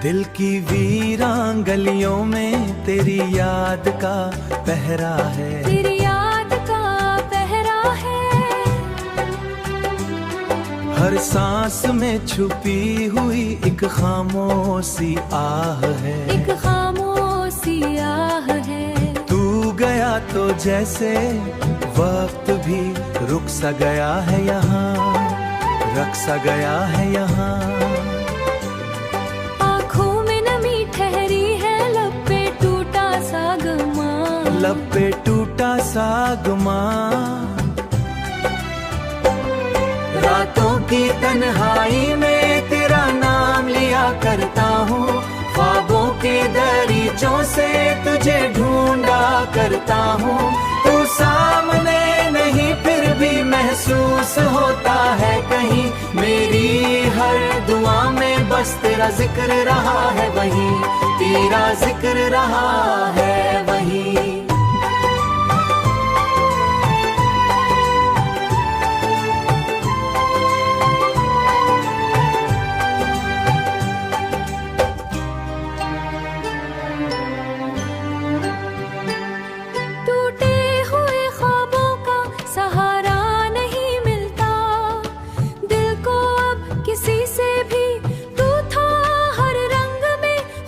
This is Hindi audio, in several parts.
दिल की वीरान गलियों में तेरी याद का पहरा है, तेरी याद का पहरा है। हर सांस में छुपी हुई एक खामोशी आह है, एक खामोशी आह है। तू गया तो जैसे वक्त भी रुक सा गया है यहाँ, रख सा गया है यहाँ। लब पे टूटा सा गुमा, रातों की तन्हाई में तेरा नाम लिया करता हूँ, ख्वाबों के दरीचों से तुझे ढूंढा करता हूँ। तू सामने नहीं फिर भी महसूस होता है कहीं, मेरी हर दुआ में बस तेरा जिक्र रहा है वहीं, तेरा जिक्र रहा है वहीं।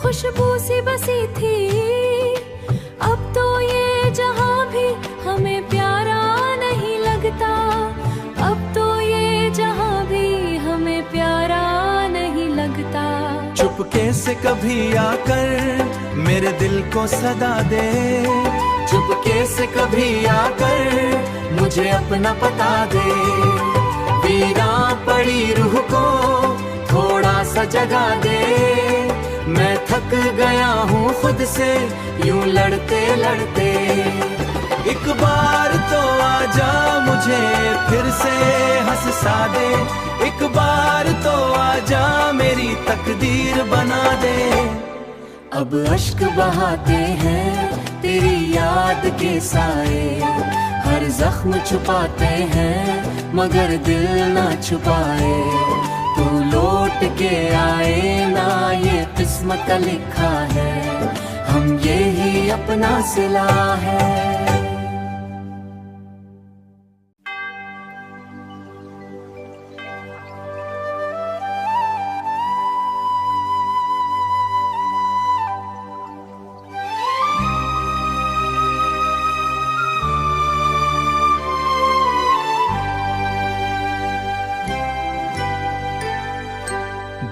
खुशबू सी बसी थी, अब तो ये जहां भी हमें प्यारा नहीं लगता, अब तो ये जहां भी हमें प्यारा नहीं लगता। चुपके से कभी आकर मेरे दिल को सदा दे, चुपके से कभी आकर मुझे अपना पता दे। वीरान पड़ी रूह को थोड़ा सा जगा दे, मैं थक गया हूँ खुद से यूं लड़ते लड़ते। एक बार तो आजा मुझे फिर से हंसा दे, एक बार तो आजा मेरी तकदीर बना दे। अब अश्क बहाते हैं तेरी याद के साए, हर जख्म छुपाते हैं मगर दिल ना छुपाए। तू लौट के आए ना ये किस्मत का लिखा है, हम ये ही अपना सिला है।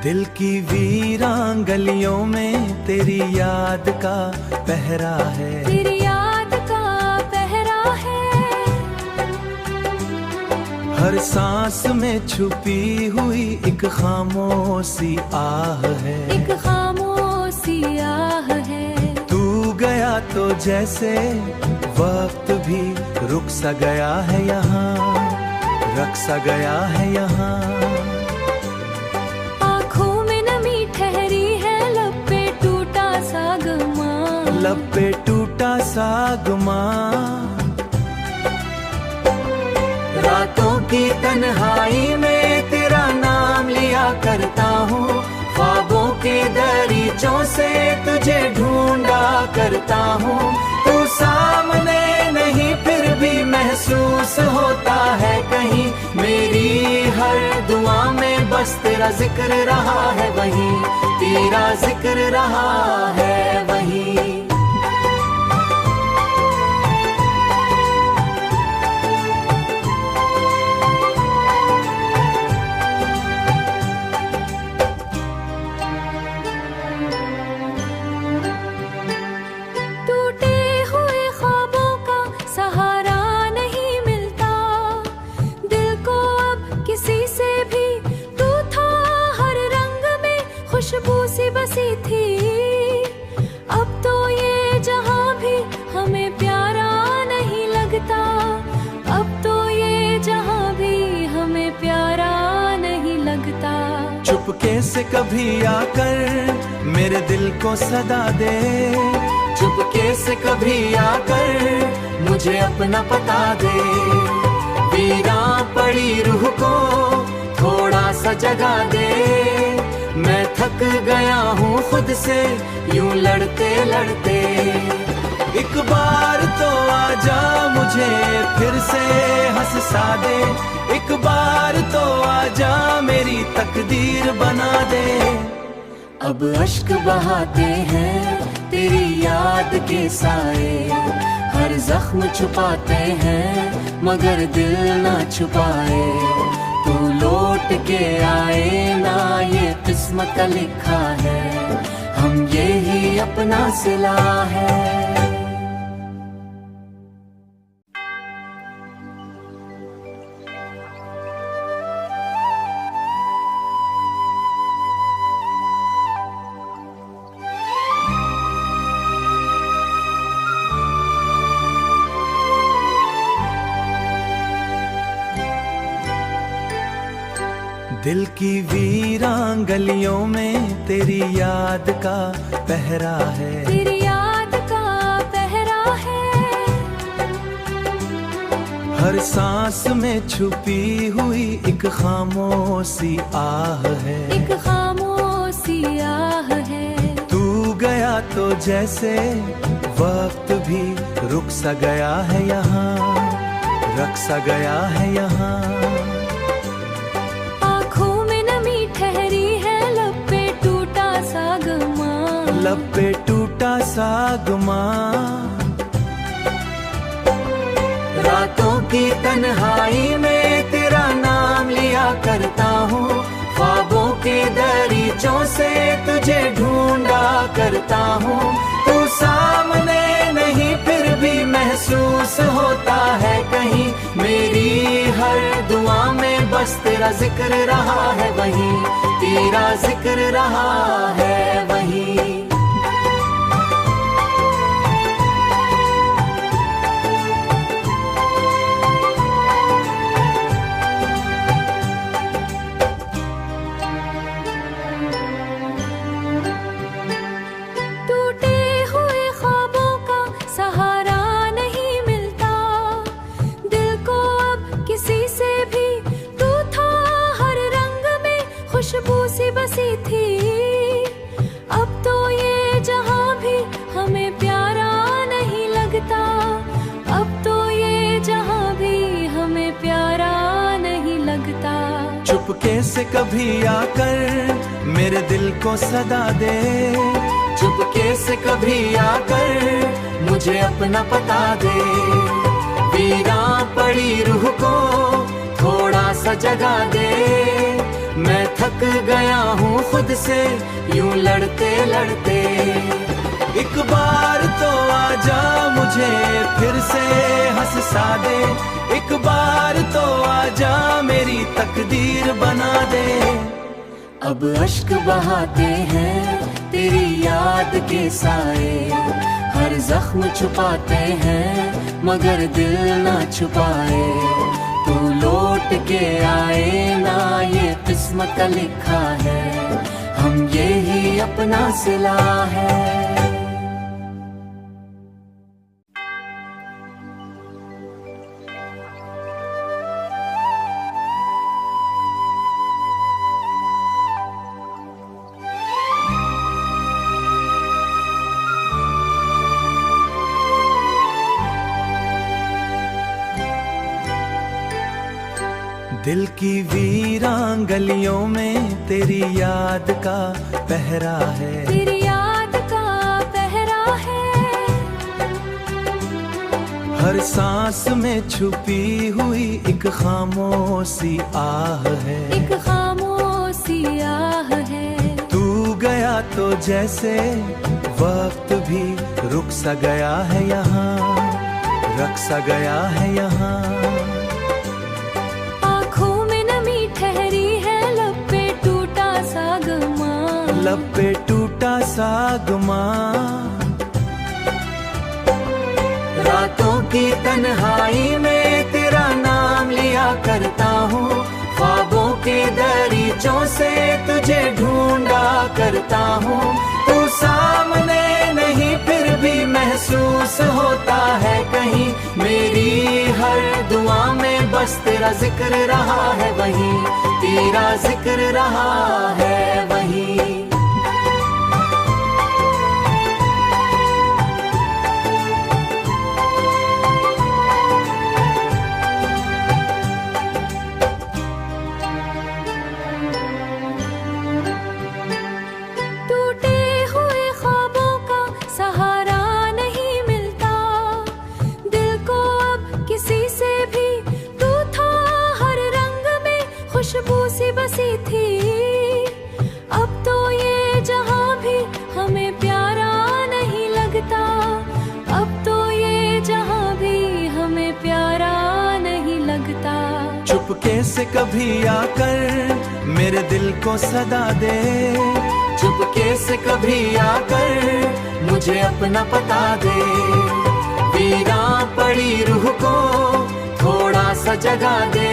दिल की वीरान गलियों में तेरी याद का पहरा है, तेरी याद का पहरा है। हर सांस में छुपी हुई एक खामोशी आह है, एक खामोशी आह है। तू गया तो जैसे वक्त भी रुक सा गया है यहाँ, रख सा गया है यहाँ। लब पे टूटा सा गुमा, रातों की तन्हाई में तेरा नाम लिया करता हूँ, ख्वाबों के दरीचों से तुझे ढूंढा करता हूँ। तू सामने नहीं फिर भी महसूस होता है कहीं, मेरी हर दुआ में बस तेरा जिक्र रहा है वहीं, तेरा जिक्र रहा है वहीं। खुशबू सी बसी थी, अब तो ये जहां भी हमें प्यारा नहीं लगता, अब तो ये जहां भी हमें प्यारा नहीं लगता। चुपके से कभी आकर मेरे दिल को सदा दे, चुपके से कभी आकर मुझे अपना पता दे। वीरान पड़ी रूह को थोड़ा सा जगा दे, मैं थक थक गया हूँ खुद से यूं लड़ते लड़ते। एक बार तो आजा मुझे फिर से हंसा दे, एक बार तो आजा मेरी तकदीर बना दे। अब अश्क बहाते हैं तेरी याद के साए, हर जख्म छुपाते हैं मगर दिल ना छुपाए। तू लौट के आए ना ये किस्मत का लिखा है, हम ये ही अपना सिला है। दिल की वीरान गलियों में तेरी याद का पहरा है, तेरी याद का पहरा है। हर सांस में छुपी हुई एक खामोशी आह है, एक खामोशी आह है। तू गया तो जैसे वक्त भी रुक सा गया है यहाँ, रख सा गया है यहाँ। लब पे टूटा सा गुमा, रातों की तन्हाई में तेरा नाम लिया करता हूँ, ख्वाबों के दरीचों से तुझे ढूंढा करता हूँ। तू सामने नहीं फिर भी महसूस होता है कहीं, मेरी हर दुआ में बस तेरा जिक्र रहा है वहीं, तेरा जिक्र रहा है वहीं। खुशबू सी बसी थी, अब तो ये जहां भी हमें प्यारा नहीं लगता, अब तो ये जहां भी हमें प्यारा नहीं लगता। चुपके से कभी आकर मेरे दिल को सदा दे, चुपके से कभी आकर मुझे अपना पता दे। वीरान पड़ी रूह को थोड़ा सा जगा दे, मैं थक गया हूँ खुद से यूं लड़ते लड़ते। एक बार तो आजा मुझे फिर से हंसा दे, एक बार तो आजा मेरी तकदीर बना दे। अब अश्क बहाते हैं तेरी याद के साए, हर जख्म छुपाते हैं मगर दिल ना छुपाए। तू लौट के आए ना ये किस्मत का लिखा है, हम ये ही अपना सिला है। दिल की वीरान गलियों में तेरी याद का पहरा है, तेरी याद का पहरा है। हर सांस में छुपी हुई एक खामोशी आह है, एक खामोशी आह है। तू गया तो जैसे वक्त भी रुक सा गया है यहाँ, रख सा गया है यहाँ। लब पे टूटा सा गुमा, रातों की तन्हाई में तेरा नाम लिया करता हूँ, ख्वाबों के दरीचों से तुझे ढूंढा करता हूँ। तू सामने नहीं फिर भी महसूस होता है कहीं, मेरी हर दुआ में बस तेरा जिक्र रहा है वहीं, तेरा जिक्र रहा है वहीं। सी बसी थी, अब तो ये जहां भी हमें प्यारा नहीं लगता। अब तो ये जहां भी हमें प्यारा नहीं लगता। चुपके से कभी आकर मेरे दिल को सदा दे, चुपके से कभी आकर मुझे अपना पता दे। वीरा पड़ी रूह को थोड़ा सा जगा दे,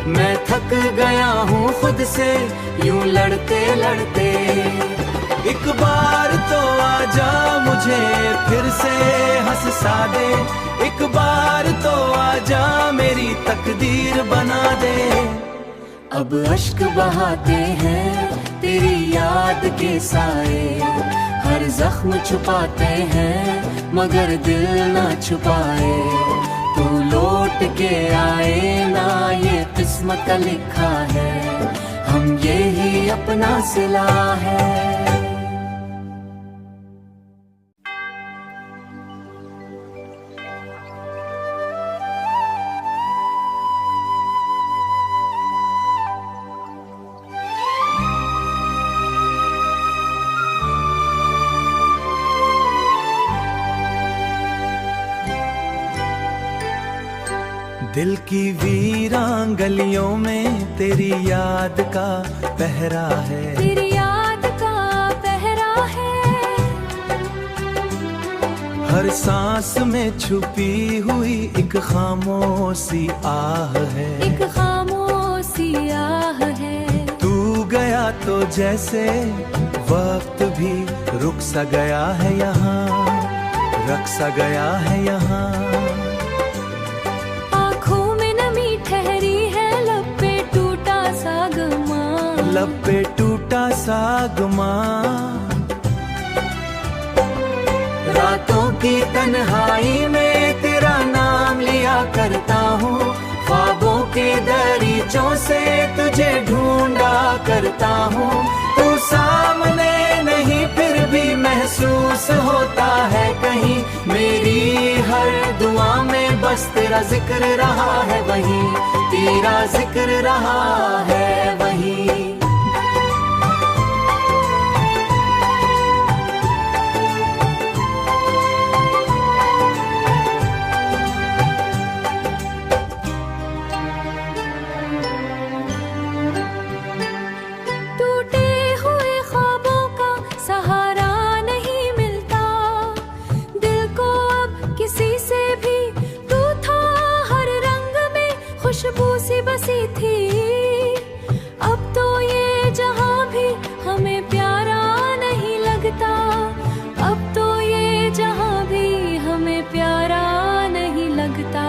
मैं थक गया हूँ खुद से यूं लड़ते लड़ते। एक बार तो आजा मुझे फिर से हंसा दे, एक बार तो आजा मेरी तकदीर बना दे। अब अश्क बहाते हैं तेरी याद के साए, हर जख्म छुपाते हैं मगर दिल ना छुपाए। तू लौट के आए ना ये किस्मत का लिखा है, हम ये ही अपना सिला है। दिल की वीरान गलियों में तेरी याद का पहरा है, तेरी याद का पहरा है। हर सांस में छुपी हुई एक खामोशी आह है, एक खामोशी आह है। तू गया तो जैसे वक्त भी रुक सा गया है यहाँ, रख सा गया है यहाँ। लब पे टूटा सा गुमा, रातों की तन्हाई में तेरा नाम लिया करता हूँ, ख्वाबों के दरीचों से तुझे ढूंढा करता हूँ। तू सामने नहीं फिर भी महसूस होता है कहीं, मेरी हर दुआ में बस तेरा जिक्र रहा है वहीं, तेरा जिक्र रहा है वहीं। खुशबू सी बसी थी, अब तो ये जहां भी हमें प्यारा नहीं लगता। अब तो ये जहां भी हमें प्यारा नहीं लगता।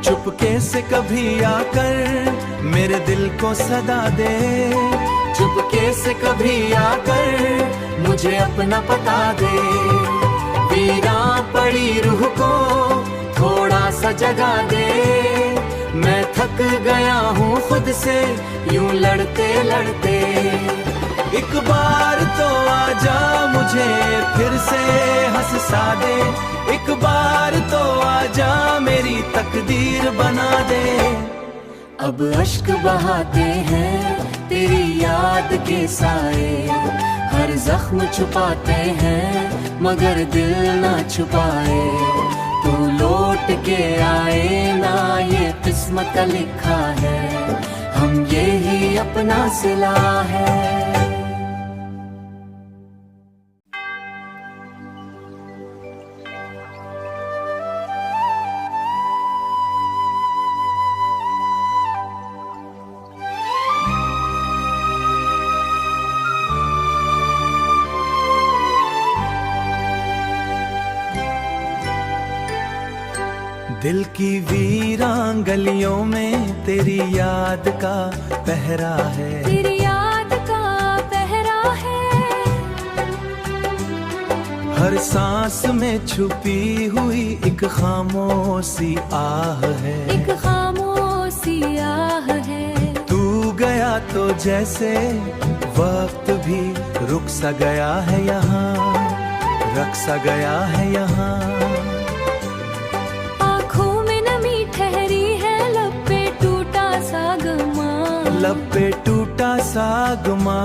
चुपके से कभी आकर मेरे दिल को सदा दे, चुपके से कभी आकर मुझे अपना पता दे। वीरा पड़ी रूह को थोड़ा सा जगा दे, मैं थक गया हूँ खुद से यूं लड़ते लड़ते। एक बार तो आजा मुझे फिर से हंसा दे, एक बार तो आजा मेरी तकदीर बना दे। अब अश्क बहाते हैं तेरी याद के साए, हर जख्म छुपाते हैं मगर दिल ना छुपाए। तू लौट के आए ना ये किस्मत का लिखा है, हम ये ही अपना सिला है। दिल की वीरान गलियों में तेरी याद का पहरा है, तेरी याद का पहरा है। हर सांस में छुपी हुई एक खामोशी आह है, एक खामोशी आह है। तू गया तो जैसे वक्त भी रुक सा गया है यहाँ, रख सा गया है यहाँ। लब पे टूटा सागमा,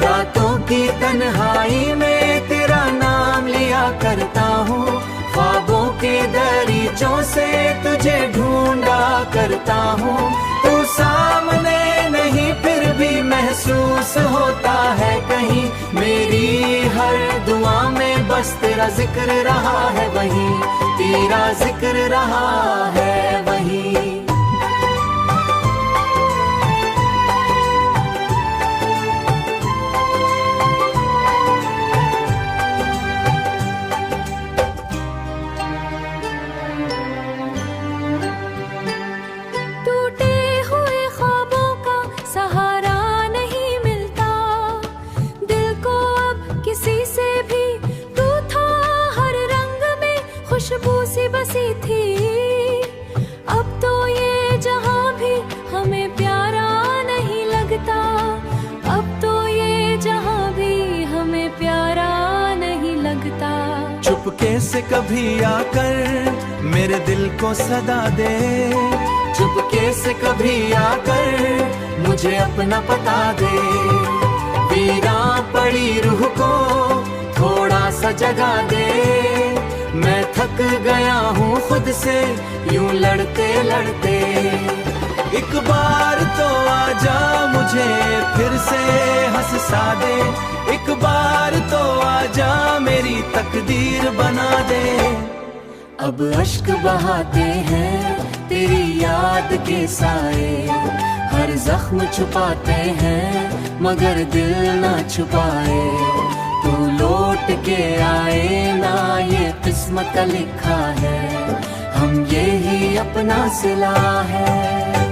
रातों की तन्हाई में तेरा नाम लिया करता हूँ, ख्वाबों के दरीचों से तुझे ढूंढा करता हूँ। तू सामने नहीं फिर भी महसूस होता है कहीं, मेरी हर दुआ में बस तेरा जिक्र रहा है वहीं, तेरा जिक्र रहा है वहीं। खुशबू सी बसी थी, अब तो ये जहां भी हमें प्यारा नहीं लगता, अब तो ये जहां भी हमें प्यारा नहीं लगता। चुपके से कभी आकर मेरे दिल को सदा दे, चुपके से कभी आकर मुझे अपना पता दे, वीरा पड़ी रूह को थोड़ा सा जगा दे। मैं थक गया हूँ खुद से यूं लड़ते लड़ते, एक बार तो आजा मुझे फिर से हंसा दे, एक बार तो आजा मेरी तकदीर बना दे। अब अश्क बहाते हैं तेरी याद के साए, हर जख्म छुपाते हैं मगर दिल ना छुपाए, तू लौट के आए ना ये किस्मत का लिखा है, हम यही अपना सिला है।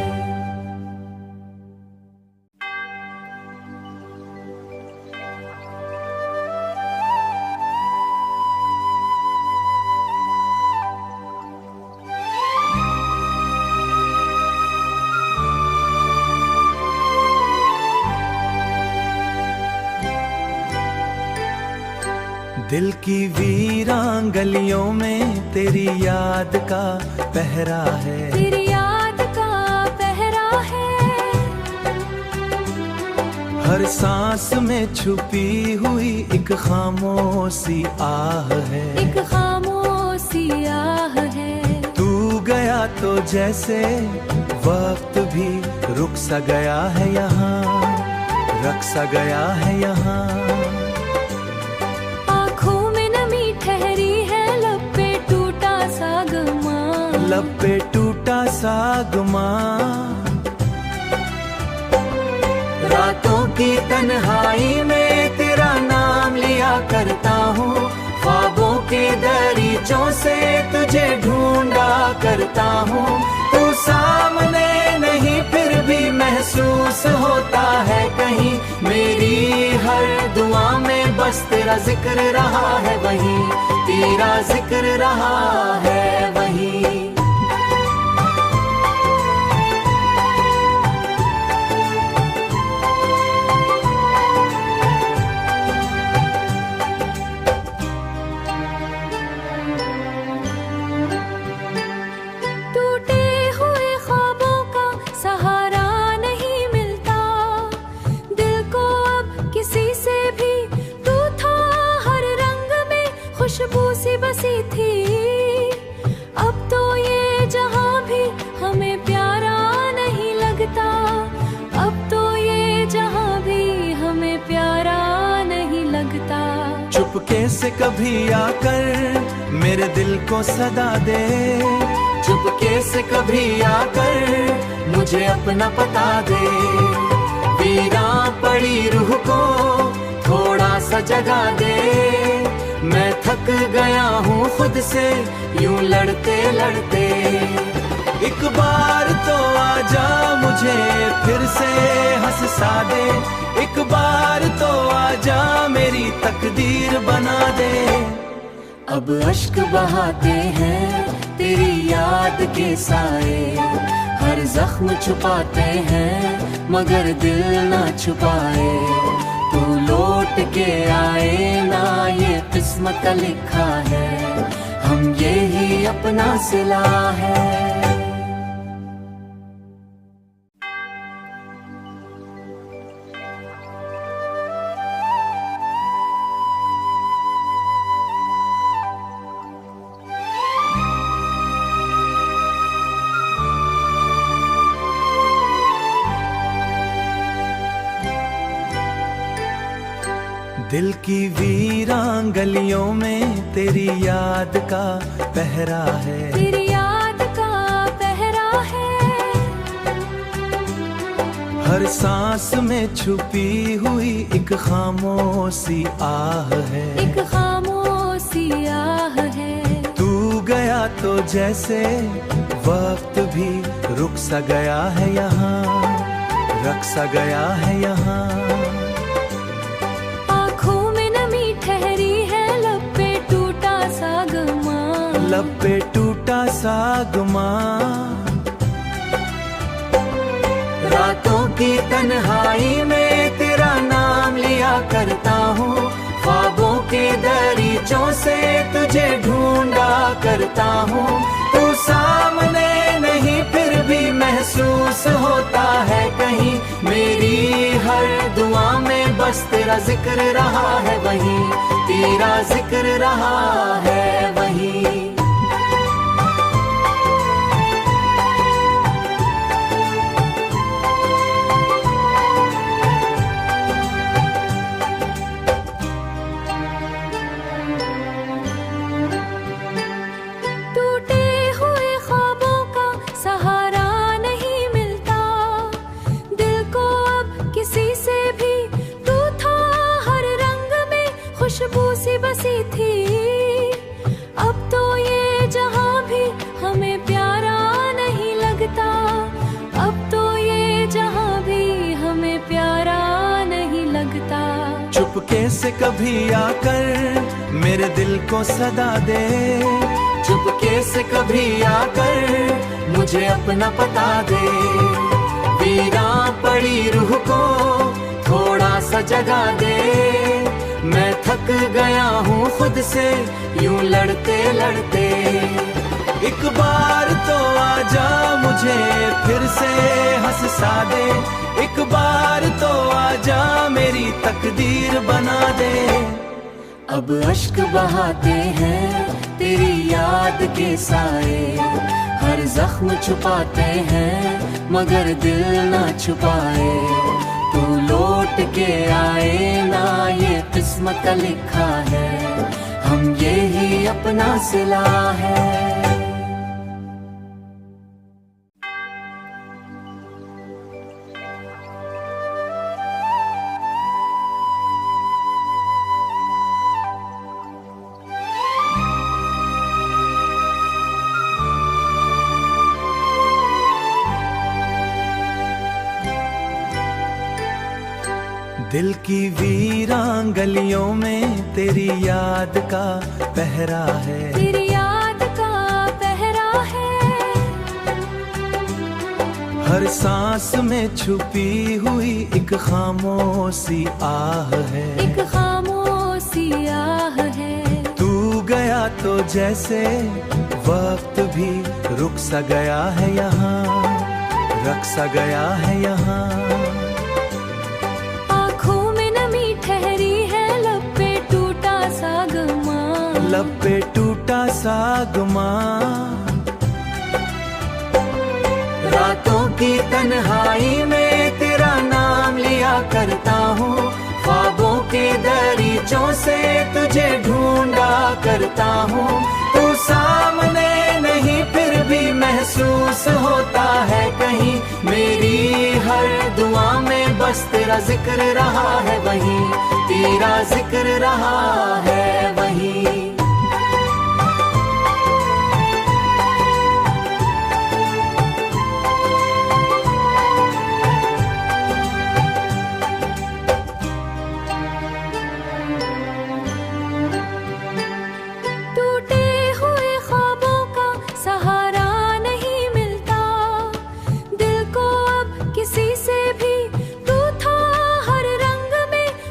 दिल की वीरान गलियों में तेरी याद का पहरा है, तेरी याद का पहरा है, हर सांस में छुपी हुई एक खामोशी आह है, एक खामोशी आह है। तू गया तो जैसे वक्त भी रुक सा गया है यहाँ, रख सा गया है यहाँ। लब पे टूटा सागमा, रातों की तन्हाई में तेरा नाम लिया करता हूँ, ख्वाबों के दरीचों से तुझे ढूंढा करता हूँ। तू सामने नहीं फिर भी महसूस होता है कहीं, मेरी हर दुआ में बस तेरा जिक्र रहा है वहीं, तेरा जिक्र रहा है वहीं। खुशबू सी बसी थी, अब तो ये जहां भी हमें प्यारा नहीं लगता, अब तो ये जहां भी हमें प्यारा नहीं लगता। चुपके से कभी आकर मेरे दिल को सदा दे, चुपके से कभी आकर मुझे अपना पता दे, वीरा पड़ी रूह को थोड़ा सा जगा दे। मैं थक गया हूँ खुद से यूं लड़ते लड़ते, एक बार तो आजा मुझे फिर से हंसा दे, एक बार तो आजा मेरी तकदीर बना दे। अब अश्क बहाते हैं तेरी याद के साए, हर जख्म छुपाते हैं मगर दिल ना छुपाए, तू लौट के आए ना ये किस्मत का लिखा है, हम यही अपना सिला है। दिल की वीरान गलियों में तेरी याद का पहरा है, तेरी याद का पहरा है। हर सांस में छुपी हुई एक खामोशी आह है, एक खामोशी आह है। तू गया तो जैसे वक्त भी रुक सा गया है यहाँ, रख सा गया है यहाँ। आँखों में नमी ठहरी है, लब पे टूटा सा गुमा, लब पे टूटा सा गुमा। रातों की तन्हाई में तेरा नाम लिया करता हूँ, ख्वाबों के दरीचों से तुझे ढूंढा करता हूँ। तू सामने नहीं फिर भी महसूस होता है कहीं, मेरी हर दुआ में बस तेरा जिक्र रहा है वहीं, तेरा जिक्र रहा है वहीं। खुशबू सी बसी थी, अब तो ये जहां भी हमें प्यारा नहीं लगता, अब तो ये जहां भी हमें प्यारा नहीं लगता। चुपके से कभी आकर मेरे दिल को सदा दे, चुपके से कभी आकर मुझे अपना पता दे। वीरान पड़ी रूह को थोड़ा सा जगा दे, मैं थक गया हूँ खुद से यूं लड़ते लड़ते। एक बार तो आजा मुझे फिर से हंस सा दे, एक बार तो आजा मेरी तकदीर बना दे। अब अश्क बहाते हैं तेरी याद के साए, हर जख्म छुपाते हैं मगर दिल ना छुपाए। तू लौट के आए ना ये किस्मत का लिखा है, हम ये ही अपना सिला है। दिल की वीरान गलियों में तेरी याद का पहरा है, तेरी याद का पहरा है। हर सांस में छुपी हुई एक खामोशी आह है, एक खामोशी आह है। तू गया तो जैसे वक्त भी रुक सा गया है यहाँ, रख सा गया है यहाँ। लब पे टूटा सा गुमा, रातों की तन्हाई में तेरा नाम लिया करता हूँ, ख्वाबों के दरीचों से तुझे ढूंढा करता हूँ। तू सामने नहीं फिर भी महसूस होता है कहीं, मेरी हर दुआ में बस तेरा जिक्र रहा है वहीं, तेरा जिक्र रहा है वहीं।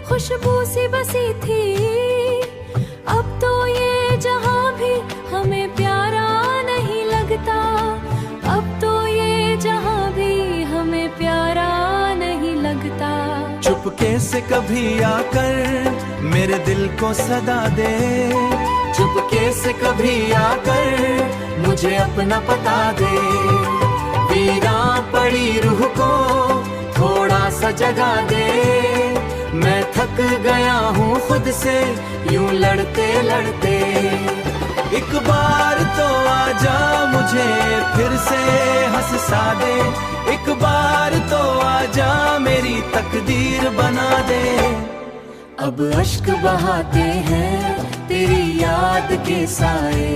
खुशबू सी बसी थी, अब तो ये जहां भी हमें प्यारा नहीं लगता, अब तो ये जहां भी हमें प्यारा नहीं लगता। चुपके से कभी आकर मेरे दिल को सदा दे, चुपके से कभी आकर मुझे अपना पता दे। वीरान पड़ी रूह को थोड़ा सा जगा दे, मैं थक गया हूँ खुद से यूं लड़ते लड़ते। एक बार तो आजा मुझे फिर से हंसा दे, एक बार तो आजा मेरी तकदीर बना दे। अब अश्क बहाते हैं तेरी याद के साए,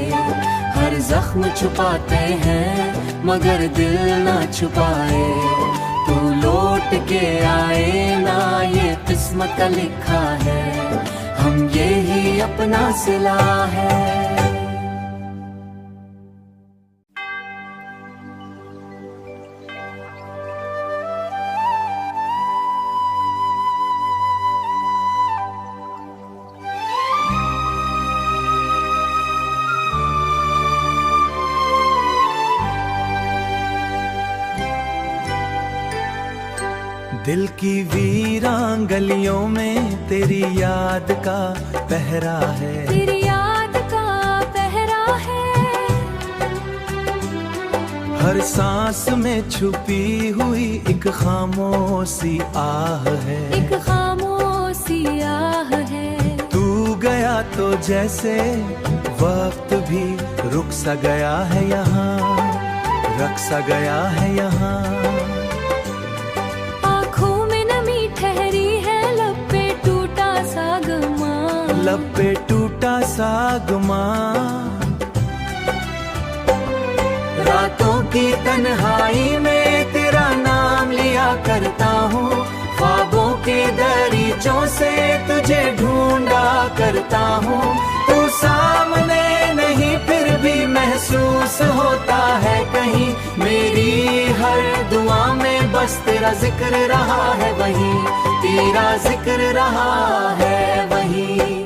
हर जख्म छुपाते हैं मगर दिल ना छुपाए। तू लौट के आए ना ये किस्मत का लिखा है, हम ये ही अपना सिला है। दिल की वीरान गलियों में तेरी याद का पहरा है, तेरी याद का पहरा है। हर सांस में छुपी हुई एक खामोशी आह है, एक खामोशी आह है। तू गया तो जैसे वक्त भी रुक सा गया है यहाँ, रख सा गया है यहाँ। लब पे टूटा सा गुमा, रातों की तन्हाई में तेरा नाम लिया करता हूँ, ख्वाबों के दरीचों से तुझे ढूंढा करता हूँ। तू सामने नहीं फिर भी महसूस होता है कहीं, मेरी हर दुआ में बस तेरा जिक्र रहा है वहीं, तेरा जिक्र रहा है वहीं।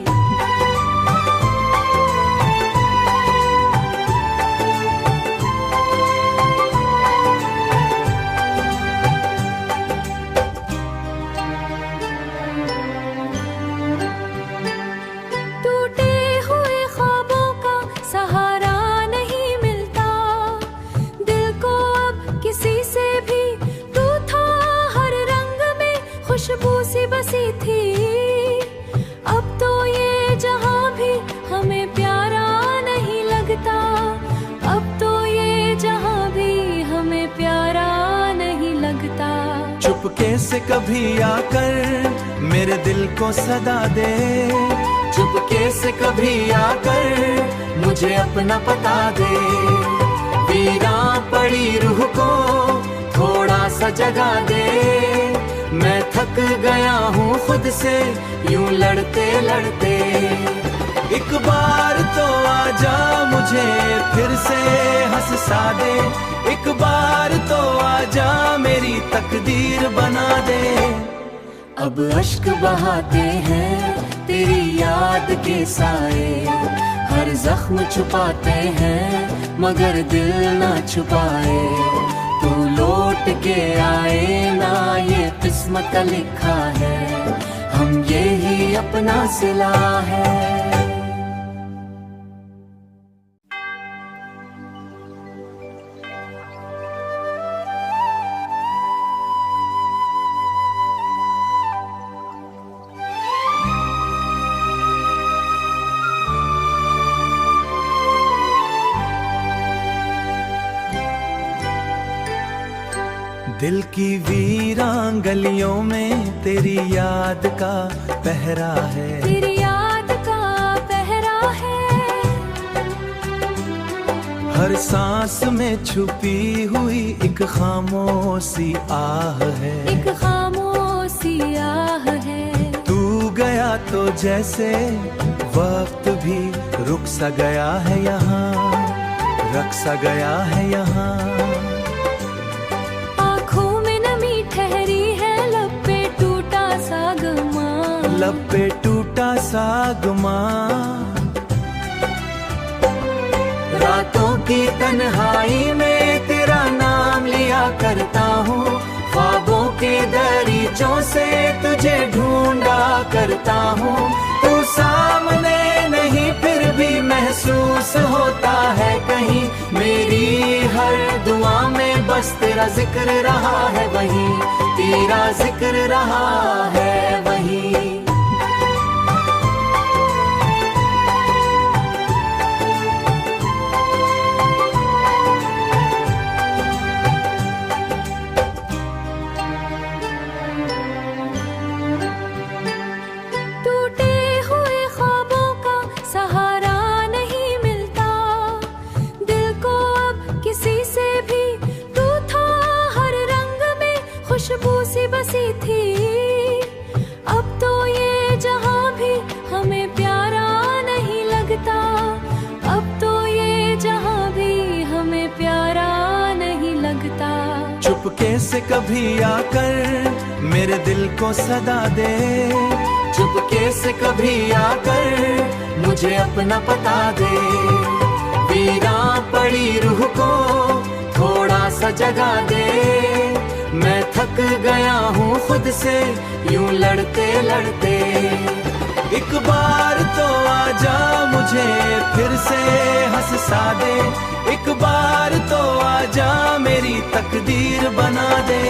खुशबू सी बसी थी, अब तो ये जहां भी हमें प्यारा नहीं लगता, अब तो ये जहां भी हमें प्यारा नहीं लगता। चुपके से कभी आकर मेरे दिल को सदा दे, चुपके से कभी आकर मुझे अपना पता दे। वीरान पड़ी रूह को थोड़ा सा जगा दे, मैं थक गया हूँ खुद से यूं लड़ते लड़ते। एक बार तो आजा मुझे फिर से हंसा दे, एक बार तो आजा मेरी तकदीर बना दे। अब अश्क बहाते हैं तेरी याद के साए, हर जख्म छुपाते हैं मगर दिल ना छुपाए। तू लौट के आए ना ये किस्मत का लिखा है, हम ये ही अपना सिला है। दिल की वीरान गलियों में तेरी याद का पहरा है, तेरी याद का पहरा है। हर सांस में छुपी हुई एक खामोशी आह है, एक खामोशी आह है। तू गया तो जैसे वक्त भी रुक सा गया है यहाँ, रख सा गया है यहाँ। लब पे टूटा सा गुमा, रातों की तन्हाई में तेरा नाम लिया करता हूँ, ख्वाबों के दरीचों से तुझे ढूंढा करता हूँ। तू सामने नहीं फिर भी महसूस होता है कहीं, मेरी हर दुआ में बस तेरा जिक्र रहा है वहीं, तेरा जिक्र रहा है वहीं। बसी थी, अब तो ये जहां भी हमें प्यारा नहीं लगता। अब तो ये जहां भी हमें प्यारा नहीं लगता। चुपके से कभी आकर मेरे दिल को सदा दे, चुपके से कभी आकर मुझे अपना पता दे। वीरा पड़ी रूह को थोड़ा सा जगा दे, मैं थक गया हूँ खुद से यूं लड़ते लड़ते। एक बार तो आजा मुझे फिर से हंसा दे, एक बार तो आजा मेरी तकदीर बना दे।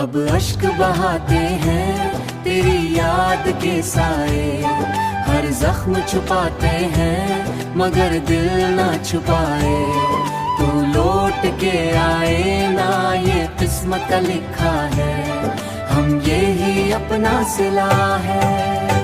अब अश्क बहाते हैं तेरी याद के साए, हर जख्म छुपाते हैं मगर दिल ना छुपाए। तू लौट के आए ना ये किस्मत का लिखा है, हम ये ही अपना सिला है।